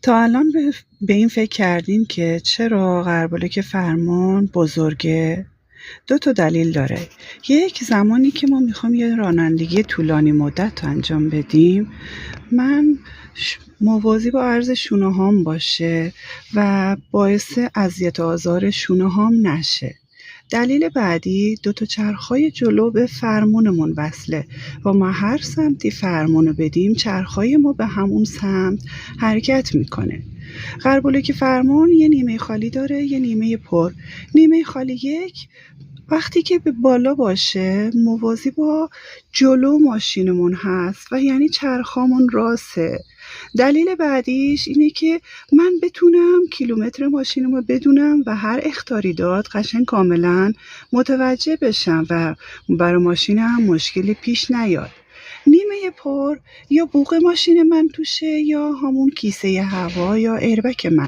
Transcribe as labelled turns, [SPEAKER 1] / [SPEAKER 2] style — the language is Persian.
[SPEAKER 1] تا الان به این فکر کردین که چرا غربالک فرمان بزرگه؟ 2 تا دلیل داره. یک، زمانی که ما میخوام یه رانندگی طولانی مدت انجام بدیم، من موازی با عرض شونه‌هام باشه و باعث اذیت و آزار شونه‌هام نشه. دلیل بعدی 2 تا چرخ‌های جلو به فرمونمون وصله و ما هر سمتی فرمونو بدیم چرخ‌های ما به همون سمت حرکت میکنه. غربالک فرمون یه نیمه خالی داره، یه نیمه پر. نیمه خالی یک وقتی که به بالا باشه موازی با جلو ماشینمون هست و یعنی چرخامون راسه. دلیل بعدیش اینه که من بتونم کیلومتر ماشینمو بدونم و هر اخطاری داد قشنگ کاملا متوجه بشم و برای ماشینم مشکلی پیش نیاد. نیمه پر یا بوق ماشین من توشه یا همون کیسه هوا یا ایربک من.